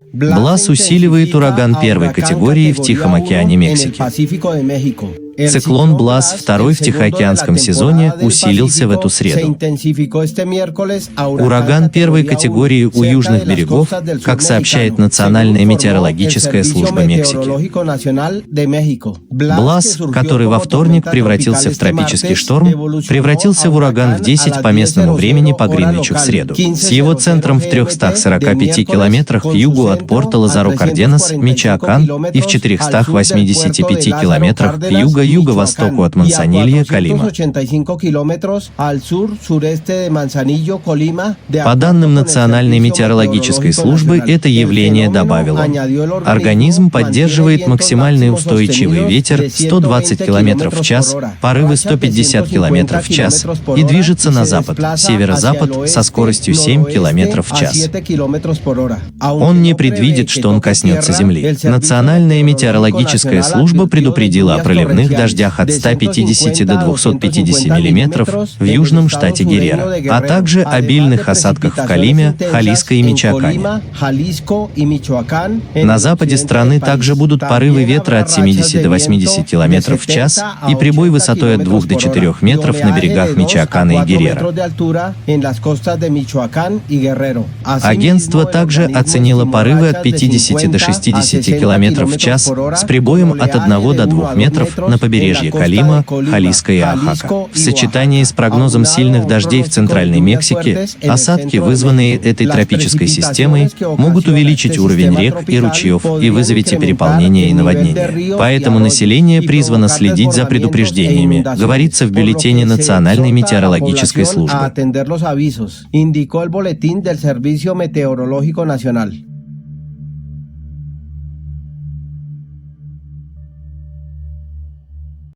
Блас усиливает ураган первой категории в Тихом океане Мексики. Циклон Блас, второй в Тихоокеанском сезоне, усилился в эту среду. Ураган первой категории у южных берегов, как сообщает Национальная метеорологическая служба Мексики. Блас, который во вторник превратился в тропический шторм, превратился в ураган в 10 по местному времени по Гринвичу в среду. С его центром в 345 километрах к югу от порта Лазаро-Карденас, Мичоакан, и в 485 километрах к юго-юго-востоку от Мансанилья, Колима. По данным Национальной метеорологической службы, это явление добавило. Организм поддерживает максимальный устойчивый ветер 120 км в час, порывы 150 км в час и движется на запад, северо-запад со скоростью 7 км в час. Он не предвидит, что он коснется земли. Национальная метеорологическая служба предупредила о проливных дождях от 150 до 250 мм в южном штате Герреро, а также обильных осадках в Колиме, Халиско и Мичоакане. На западе страны также будут порывы ветра от 70 до 80 км в час и прибой высотой от 2 до 4 метров на берегах Мичоакана и Герреро. Агентство также оценило порывы от 50 до 60 км в час с прибоем от 1 до 2 метров на побережье Колима, Халиско и Оахака. В сочетании с прогнозом сильных дождей в Центральной Мексике, осадки, вызванные этой тропической системой, могут увеличить уровень рек и ручьев и вызвать переполнение и наводнение. Поэтому население призвано следить за предупреждениями, говорится в бюллетене Национальной метеорологической службы.